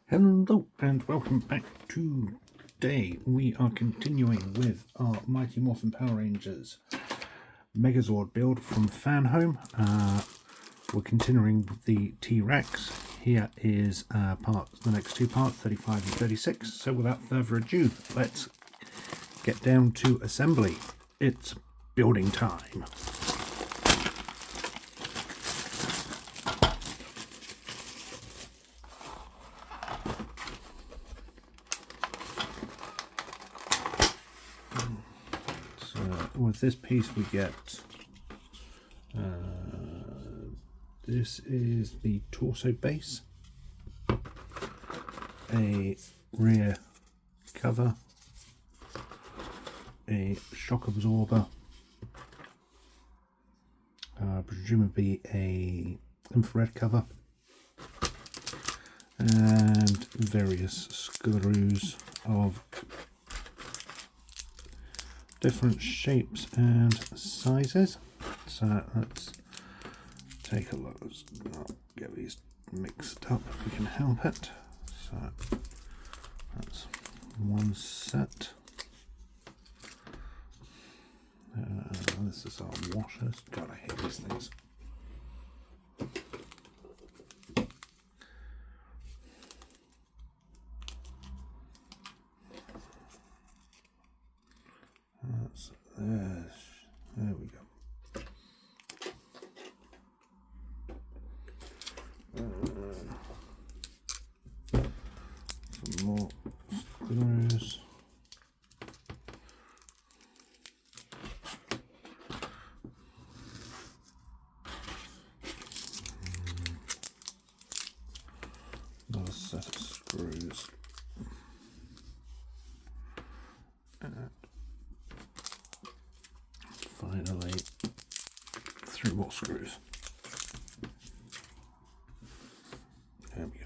Hello and welcome back. Today we are continuing with our Mighty Morphin Power Rangers Megazord build from Fanhome. We're continuing with the T-Rex. Here is the next two parts, 35 and 36. So without further ado, let's get down to assembly. It's building time. With this piece we get, this is the torso base, a rear cover, a shock absorber, presumably a infrared cover, and various screws of different shapes and sizes. So let's take a look. Let's not get these mixed up if we can help it. So that's one set. This is our washers. God, I hate these things. There we go. Some more screws. Another set of screws. And finally, 3 more screws. There we go.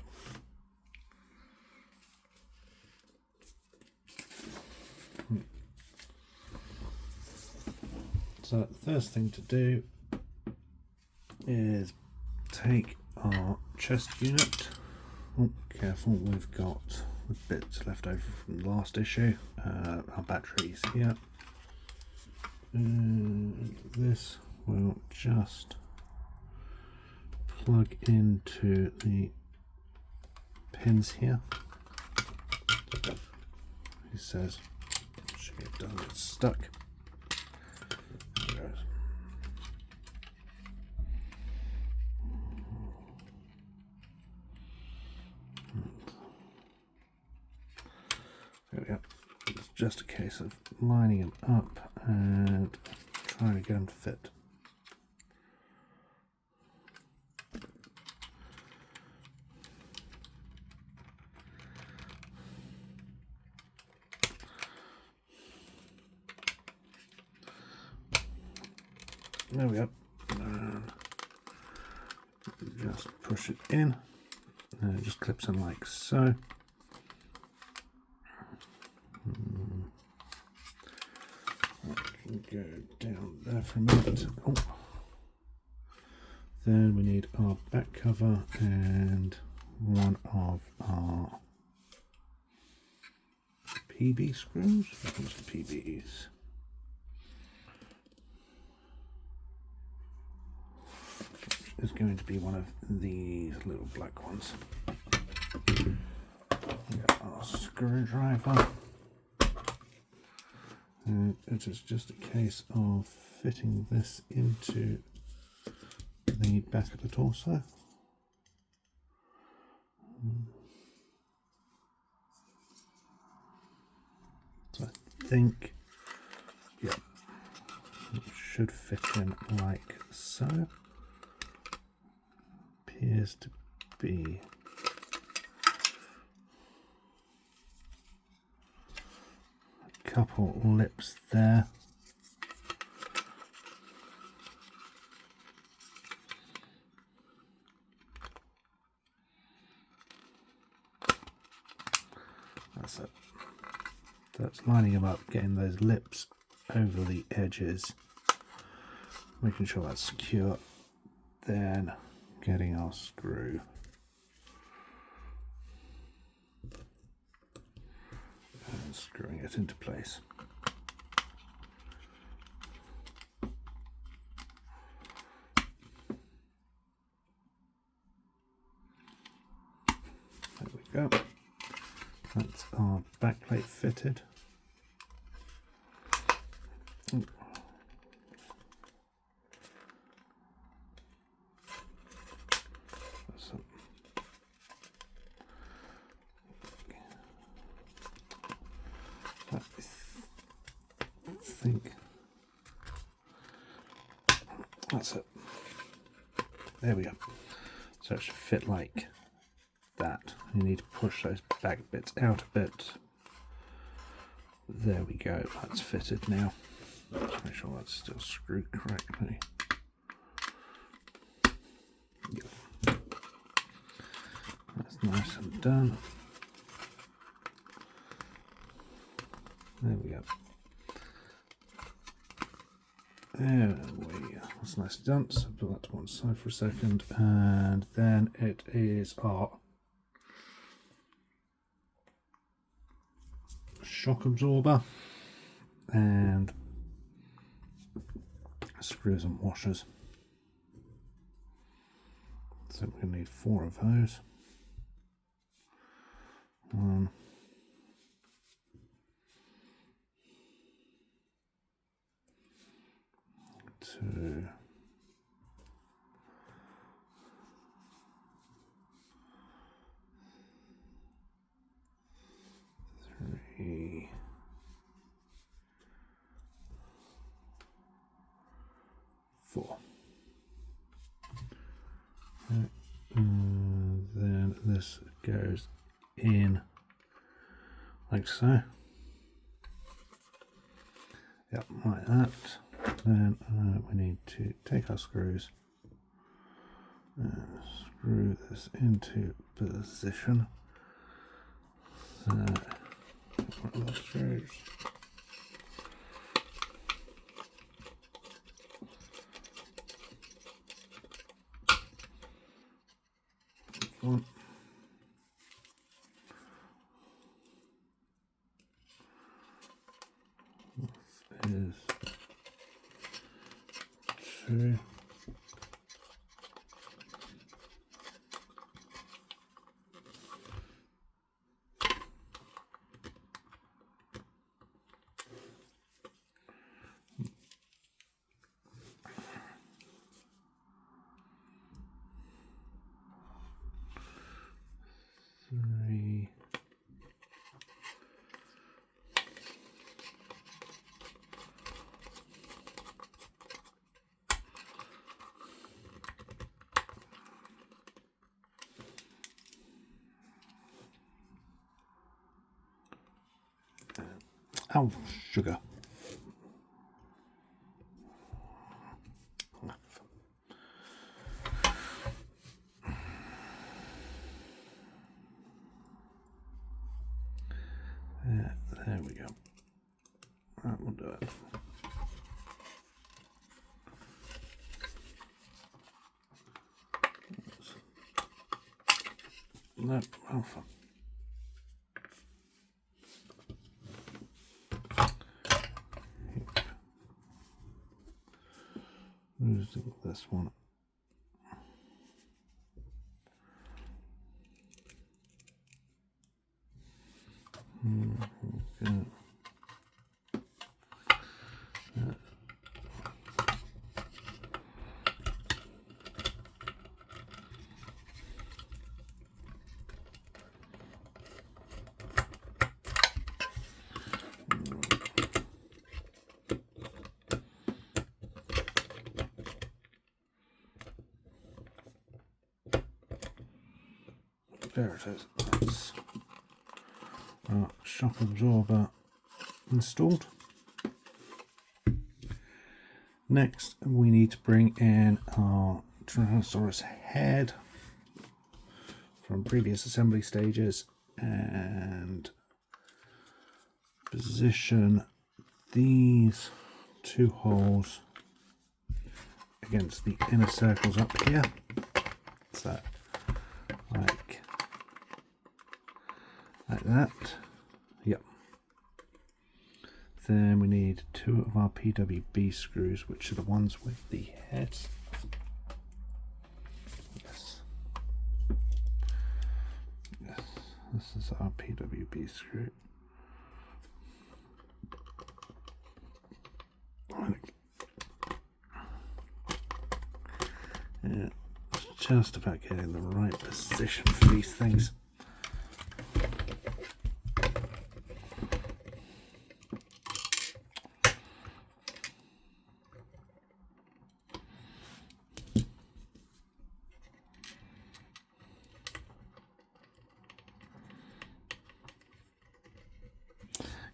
So the first thing to do is take our chest unit. Oh, careful, we've got the bits left over from the last issue. Our batteries here. And this will just plug into the pins here. He says it doesn't get stuck. There it goes. There we go. It's just a case of lining them up and trying to get them to fit. There we go. And just push it in, and it just clips in like so. Go down there for a minute. Oh. Then we need our back cover and one of our PB screws. What's the PBs? Is going to be one of these little black ones. We got our screwdriver. And it is just a case of fitting this into the back of the torso. So I think, yeah, it should fit in like so. Appears to be couple lips there. That's it. That's lining them up, getting those lips over the edges, making sure that's secure, then getting our screw and screwing it into place. There we go. That's our backplate fitted. I think that's it. There we go. So it should fit like that. You need to push those back bits out a bit. There we go. That's fitted now. Let's make sure that's still screwed correctly. Yep. That's nice and done. There we go. There we go. That's nicely done. So put that to one side for a second, and then it is our shock absorber and screws and washers. So we're going to need 4 of those. 1, 2, 3, 4. Right. And then this goes in like so. Yep, like that. Then we need to take our screws and screw this into position. One of the screws. One. This is 2. Three. 4. Oh, sugar. There we go. That will do it. No, alpha. Losing this one. Okay. There it is. That's our shock absorber installed. Next, we need to bring in our Tyrannosaurus head from previous assembly stages and position these 2 holes against the inner circles up here. So, like that. Yep. Then we need 2 of our PWB screws, which are the ones with the heads. Yes. Yes, this is our PWB screw. Yeah, just about getting the right position for these things.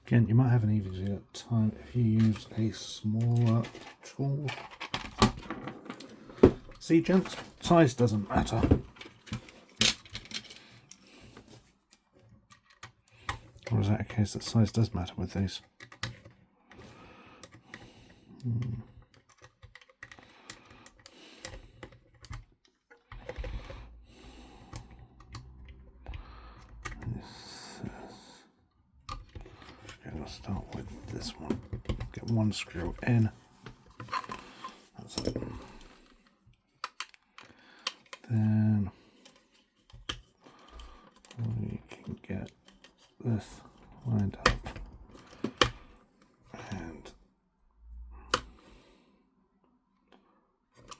Again, you might have an easier time if you use a smaller tool. See, gents, size doesn't matter. Or is that a case that size does matter with these? Okay, we'll start with this one. Get one screw in. That's it. Then we can get this lined up and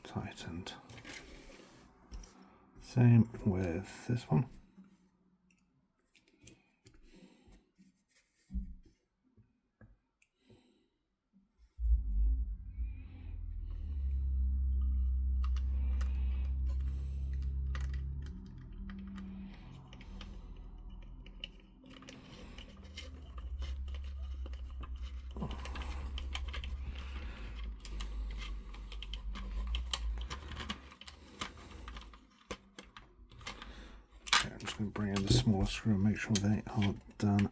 tightened. Same with this one. I'm just going to bring in the smaller screw and make sure they are done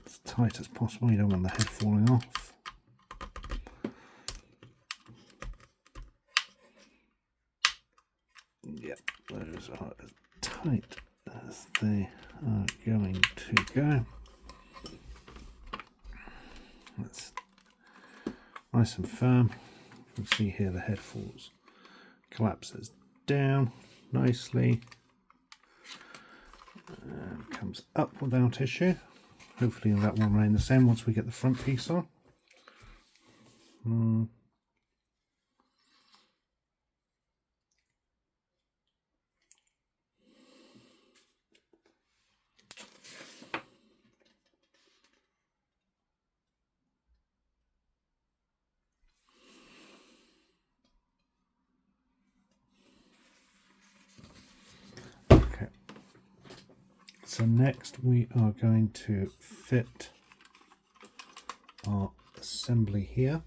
as tight as possible. You don't want the head falling off. Yep, those are as tight as they are going to go. That's nice and firm. You can see here the head falls. Collapses down nicely and comes up without issue. Hopefully that will remain the same once we get the front piece on. So next we are going to fit our assembly here,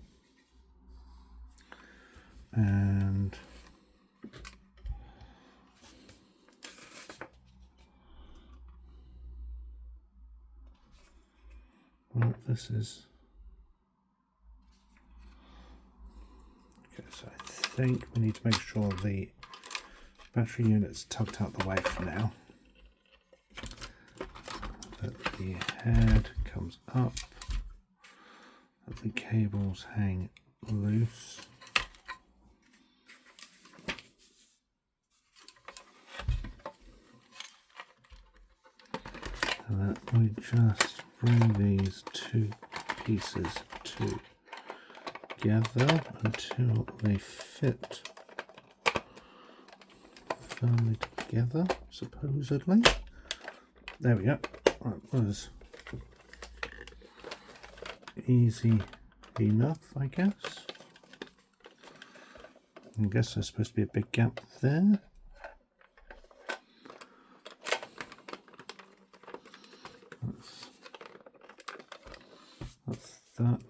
and well, this is okay. So I think we need to make sure the battery unit's tucked out the way for now. That the head comes up, that the cables hang loose. And that we just bring these 2 pieces together until they fit firmly together, supposedly. There we go. That was easy enough, I guess. I guess there's supposed to be a big gap there. That's that.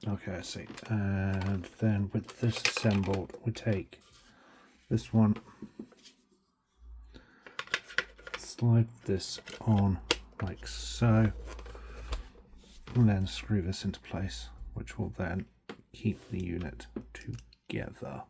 Okay, I see. And then with this assembled, we take this one, slide this on like so, and then screw this into place, which will then keep the unit together.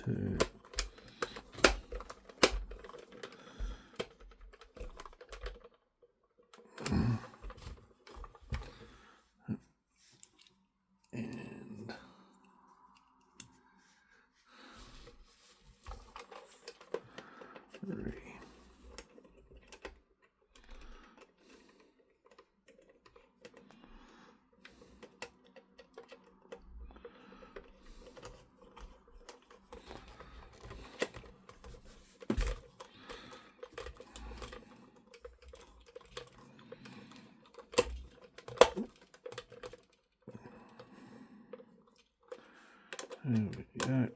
2. And 3. There we go.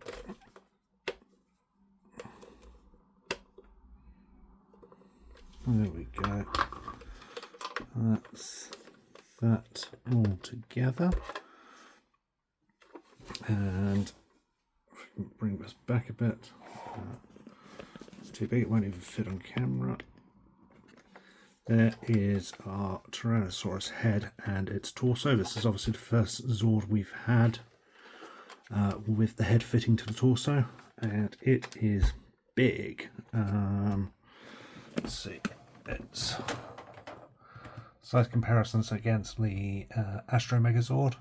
There we go. That's that all together. And if we can bring this back a bit. It's too big, it won't even fit on camera. There is our Tyrannosaurus head and its torso. This is obviously the first Zord we've had with the head fitting to the torso, and it is big. Let's see, its size comparisons against the Astro Megazord,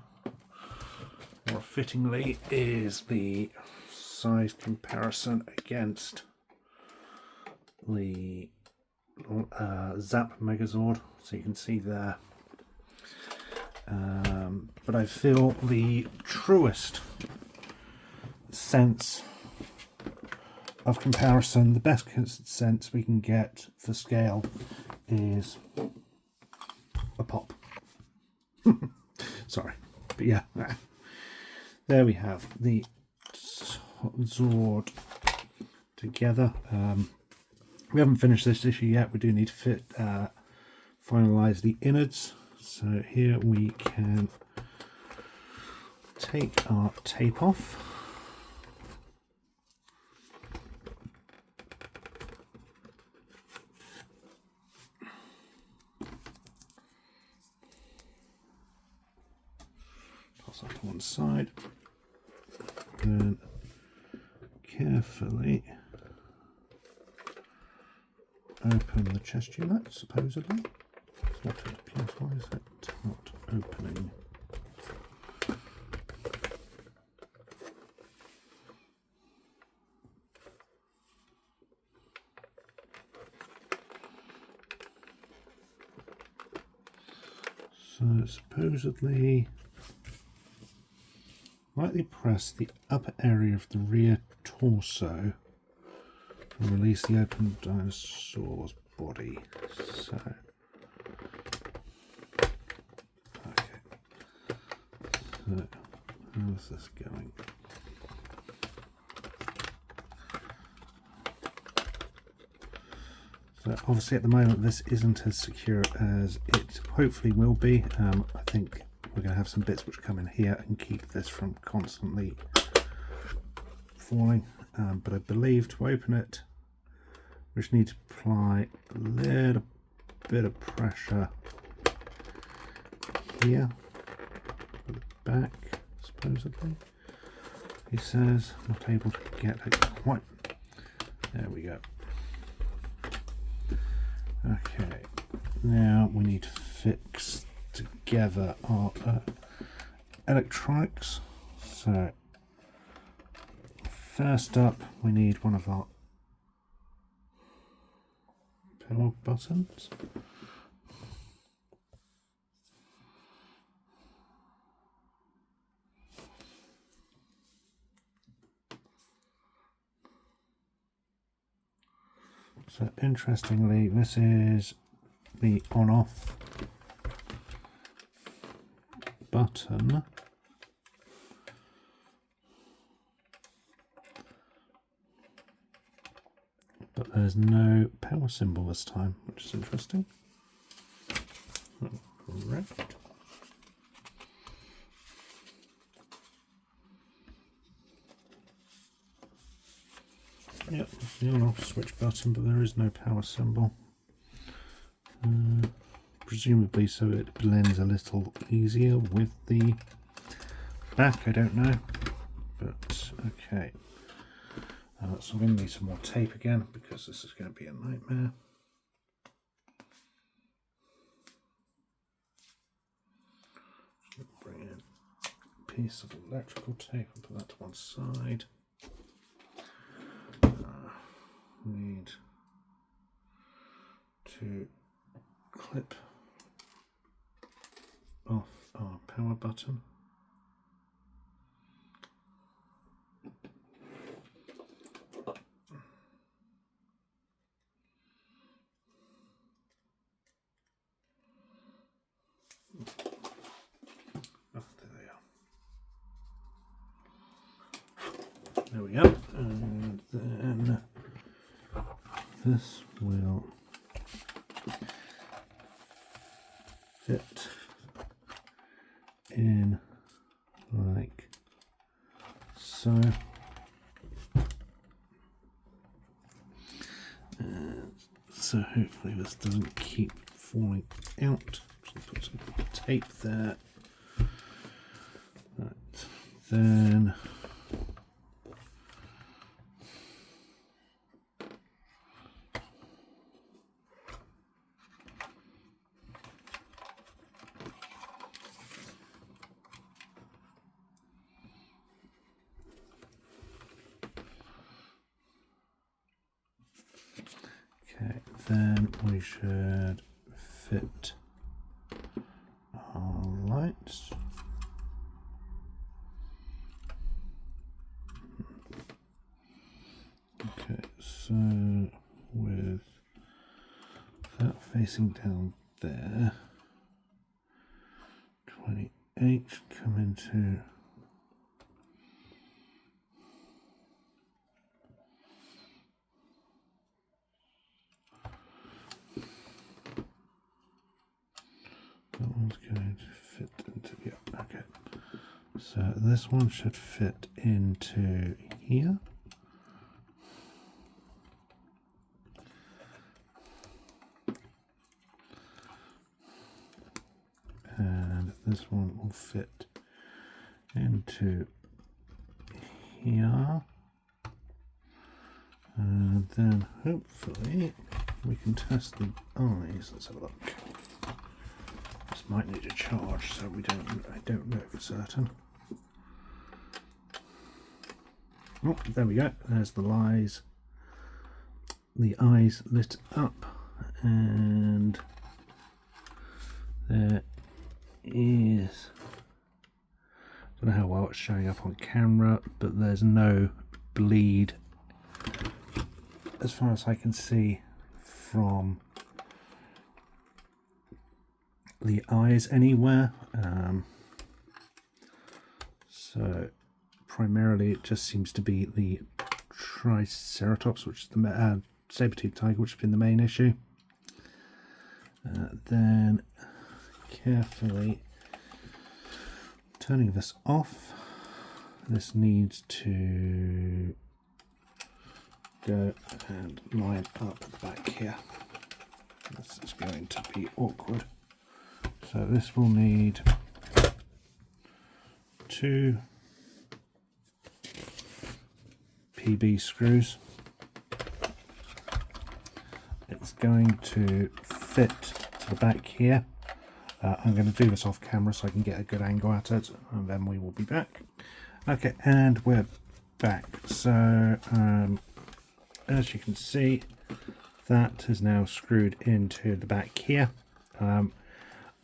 more fittingly, is the size comparison against the Zap Megazord, so you can see there. But I feel the truest sense of comparison, the best sense we can get for scale, is a pop. Sorry, but yeah, there we have the Zord together. We haven't finished this issue yet. We do need to finalize the innards. So here we can take our tape off. Toss that to one side. Then carefully open the chest unit, supposedly. Why is it not opening? So supposedly, lightly press the upper area of the rear torso and release the open dinosaur's body. So, okay. So, how's this going? So obviously at the moment this isn't as secure as it hopefully will be. I think we're going to have some bits which come in here and keep this from constantly falling. But I believe to open it, we just need to apply a little bit of pressure here at the back, supposedly. He says, not able to get it quite. There we go. Okay, now we need to fix together our electronics. So first up, we need one of our power buttons. So interestingly, this is the on-off button, but there's no power symbol this time, which is interesting. Correct. Yep, the on-off switch button, but there is no power symbol. Presumably so it blends a little easier with the back, I don't know. But okay. So I'm going to need some more tape again because this is going to be a nightmare. So bring in a piece of electrical tape and put that to one side. Need to clip off our power button. Oh, there they are. There we go. And then this will fit in like so. So hopefully this doesn't keep falling out. Just put some tape there. Right. Then then we should fit our lights. Okay, so with that facing down there, 28 come into that one's going to fit into, yeah, okay. So this one should fit into here. And this one will fit into here. And then hopefully we can test the eyes. Let's have a look. This might need a charge, so I don't know for certain. Oh, there we go. There's the eyes lit up, and there is, I don't know how well it's showing up on camera, but there's no bleed as far as I can see from the eyes anywhere. So primarily it just seems to be the Triceratops, which is the saber-toothed tiger, which has been the main issue. Then carefully turning this off. This needs to go and line up at the back here. This is going to be awkward. So this will need 2 PB screws. It's going to fit to the back here. I'm going to do this off camera so I can get a good angle at it, and then we will be back. Okay, and we're back. So as you can see, that is now screwed into the back here.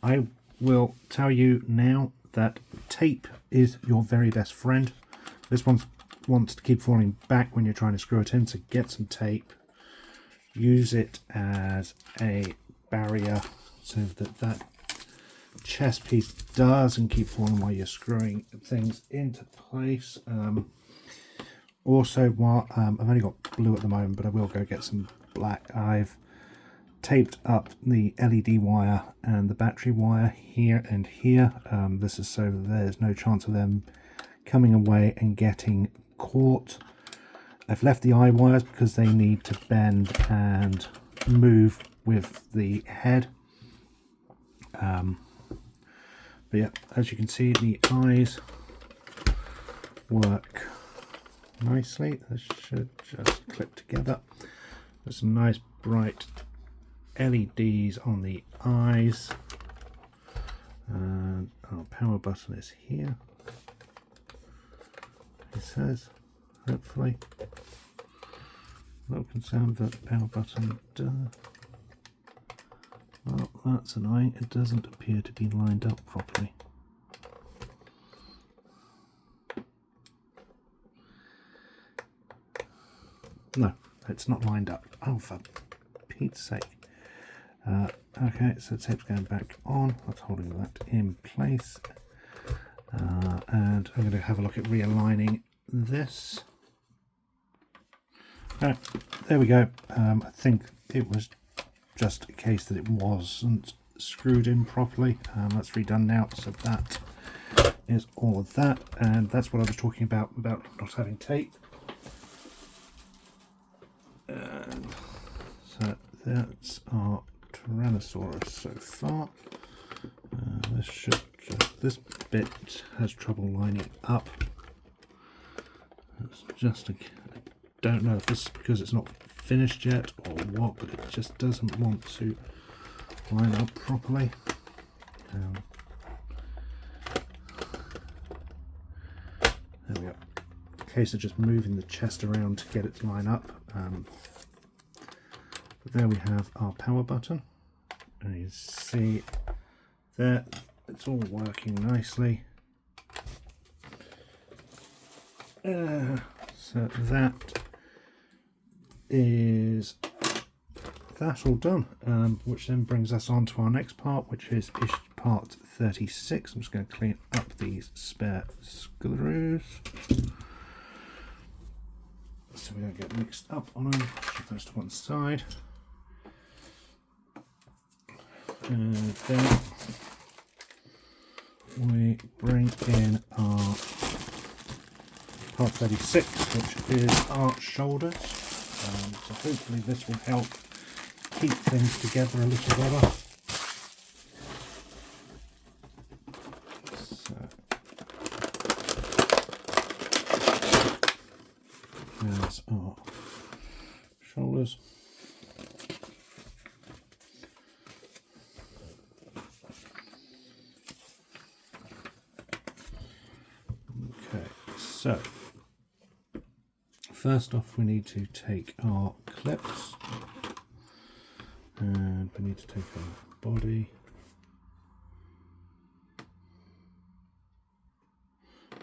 I will tell you now that tape is your very best friend. This one wants to keep falling back when you're trying to screw it in, so get some tape. Use it as a barrier so that that chest piece doesn't keep falling while you're screwing things into place. Also, while I've only got blue at the moment, but I will go get some black. I've taped up the LED wire and the battery wire here and here. This is so that there's no chance of them coming away and getting caught. I've left the eye wires because they need to bend and move with the head. But yeah, as you can see, the eyes work nicely. This should just clip together. There's some nice bright LEDs on the eyes, and our power button is here, it says, hopefully. Not concerned that the power button well, that's annoying, it doesn't appear to be lined up properly. No, it's not lined up. Oh, for Pete's sake. Okay, so the tape's going back on. That's holding that in place. And I'm going to have a look at realigning this. There we go. I think it was just a case that it wasn't screwed in properly. That's redone now, so that is all of that. And that's what I was talking about not having tape. And so that's our Tyrannosaurus so far. This bit has trouble lining up. It's just I don't know if this is because it's not finished yet or what, but it just doesn't want to line up properly. There we go. Case of just moving the chest around to get it to line up. But there we have our power button, and you see there it's all working nicely. So that is that all done, which then brings us on to our next part, which is part 36. I'm just going to clean up these spare screws so we don't get mixed up on them. Put those to one side. And then we bring in our part 36, which is our shoulders. So hopefully this will help keep things together a little better. So there's our shoulders. Okay, so first off we need to take our clips, and we need to take our body.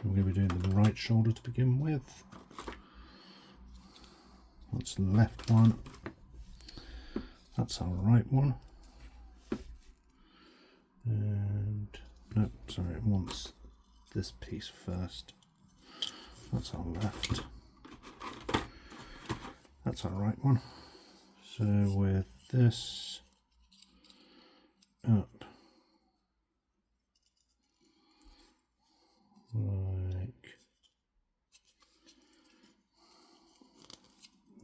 We're going to be doing the right shoulder to begin with. That's the left one. That's our right one. And no, sorry, it wants this piece first. That's our left. That's our right one. So with this up like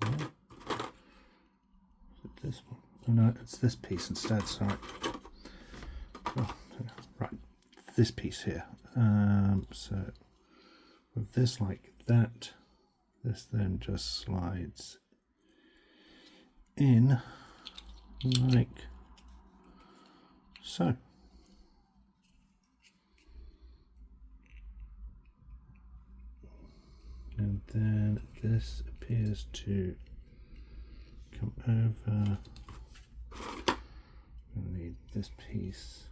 that. Is it this one? Oh no, it's this piece instead, sorry. Oh, right, this piece here. So with this like that, this then just slides in like so. And then this appears to come over. I need this piece.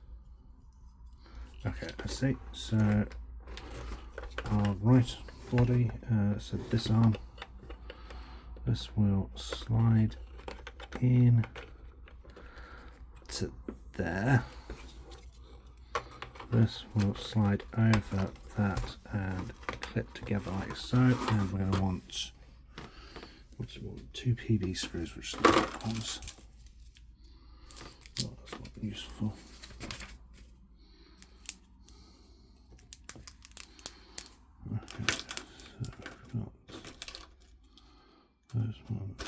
Okay, I see. So our right body, so this arm, this will slide in to there. This will slide over that and clip together like so. And we're going to want, two PB screws, which are the black ones. Oh, that's not useful. Okay, so we've got those ones.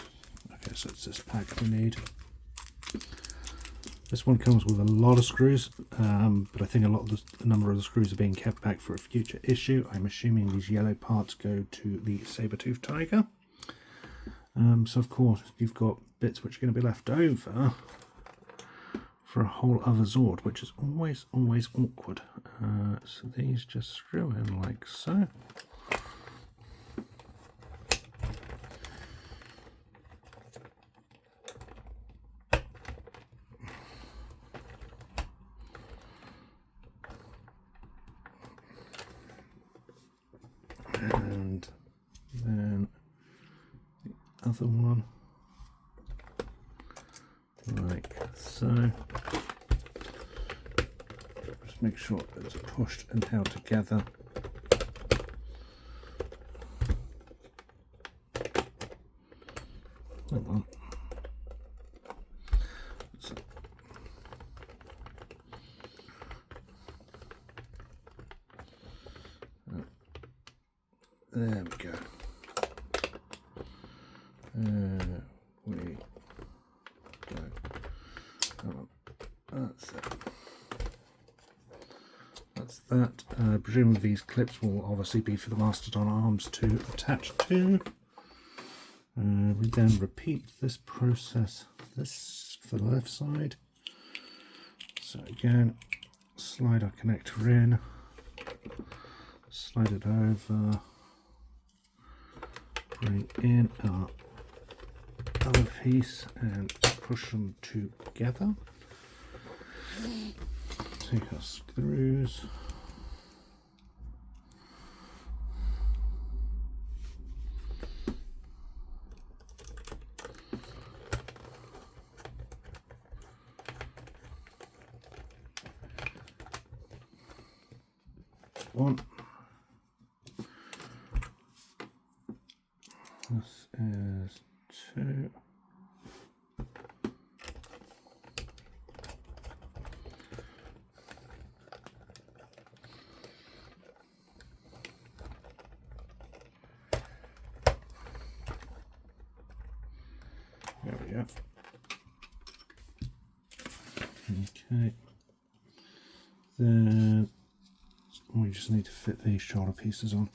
Okay, so it's this pack we need. This one comes with a lot of screws, but I think a number of the screws are being kept back for a future issue. I'm assuming these yellow parts go to the saber-toothed tiger. So of course you've got bits which are going to be left over for a whole other Zord, which is always awkward. So these just screw in like so. And then the other one like so. Just make sure it's pushed and held together. Hang on. So, there we go. We go. Oh, that's it. That's that. Presumably these clips will obviously be for the mastodon arms to attach to. We then repeat this process, this for the left side. So again, slide our connector in, slide it over, bring in our other piece and push them together. Take our screws. One. This is two. There we go. Okay. Then we just need to fit these shoulder pieces on.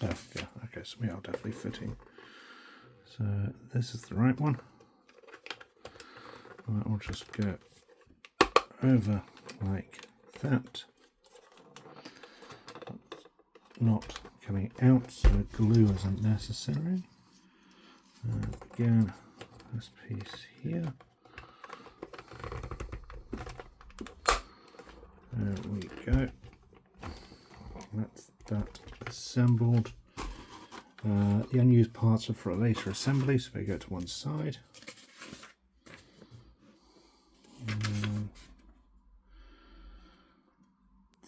Oh, yeah, okay, so we are definitely fitting. So this is the right one. And that will just go over like that. That's not coming out, so glue isn't necessary. Again, this piece here. There we go. That's that assembled. The unused parts are for a later assembly, so they go to one side.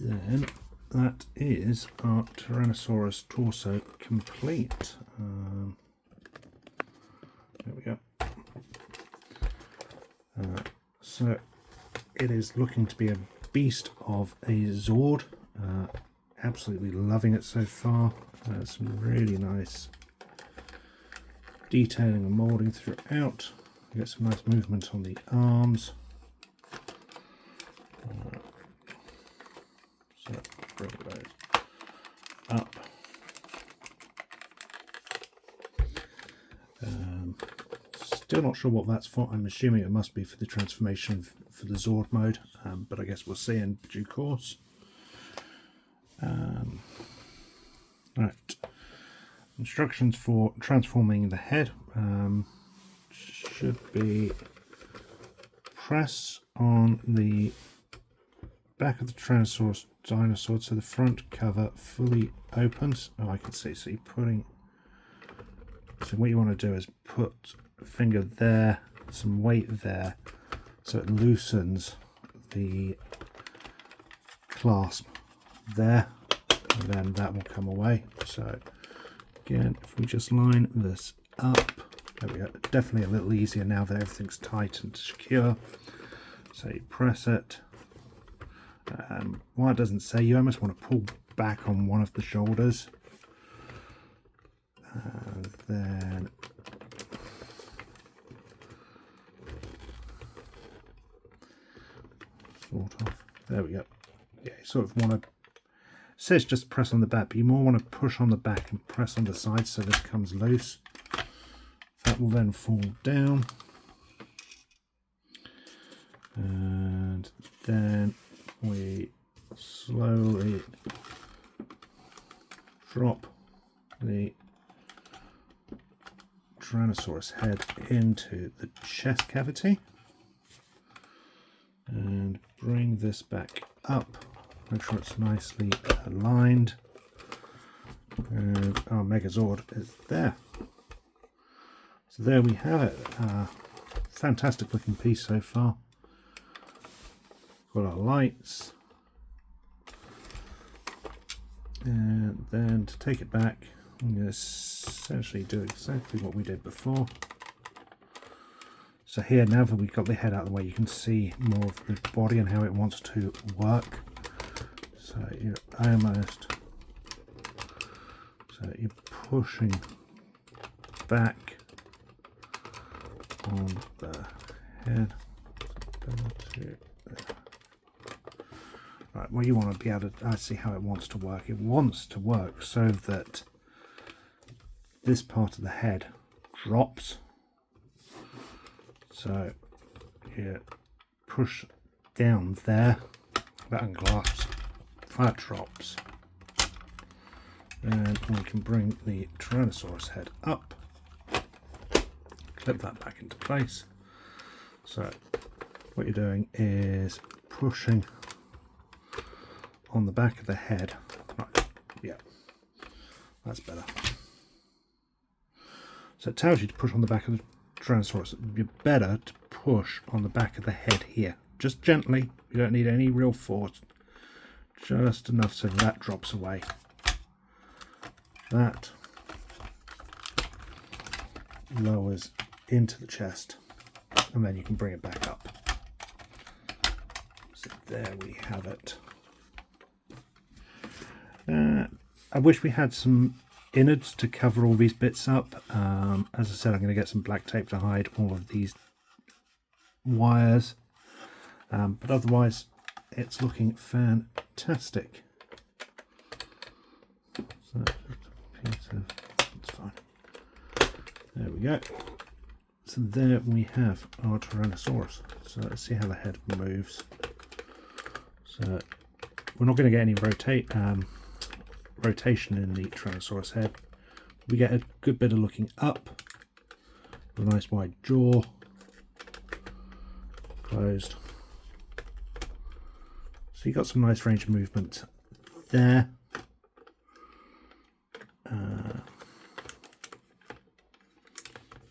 Then that is our Tyrannosaurus torso complete. There we go. So it is looking to be a beast of a Zord. Absolutely loving it so far. Some really nice detailing and moulding throughout. You get some nice movement on the arms. So bring those up. Still not sure what that's for. I'm assuming it must be for the transformation for the Zord mode, but I guess we'll see in due course. Right, instructions for transforming the head should be press on the back of the Tyrannosaurus dinosaur so the front cover fully opens. Oh, I can see. So you're putting. So what you want to do is put a finger there, some weight there, so it loosens the clasp there. And then that will come away. So again, if we just line this up, There we go. Definitely a little easier now that everything's tight and secure. So you press it. What it doesn't say, you almost want to pull back on one of the shoulders. And then sort of. There we go. Yeah, you sort of want to. It says just press on the back, but you more want to push on the back and press on the side so this comes loose. That will then fall down. And then we slowly drop the Tyrannosaurus head into the chest cavity and bring this back up. Make sure it's nicely aligned, and our Megazord is there. So there we have it. Fantastic looking piece so far. Got our lights, and then to take it back, I'm going to essentially do exactly what we did before. So here, now that we've got the head out of the way, you can see more of the body and how it wants to work. So you're pushing back on the head. Right, well, you want to be able to see how it wants to work. It wants to work so that this part of the head drops. So you push down there, that unclasps, that drops, and we can bring the Tyrannosaurus head up, clip that back into place. So what you're doing is pushing on the back of the head. Right, yeah, that's better. So it tells you to push on the back of the Tyrannosaurus. It would be better to push on the back of the head here, just gently. You don't need any real force, just enough so that drops away. That lowers into the chest, and then you can bring it back up. So there we have it. I wish we had some innards to cover all these bits up. As I said, I'm going to get some black tape to hide all of these wires, but otherwise it's looking fantastic. So that's fine. There we go. So there we have our Tyrannosaurus. So let's see how the head moves. So we're not going to get any rotation in the Tyrannosaurus head. We get a good bit of looking up, with a nice wide jaw, closed. So you got some nice range of movement there.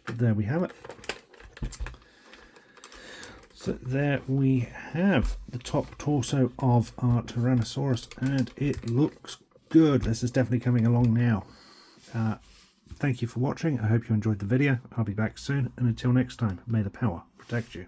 There we have it. So there we have the top torso of our Tyrannosaurus, and it looks good. This is definitely coming along now. Thank you for watching. I hope you enjoyed the video. I'll be back soon, and until next time, may the power protect you.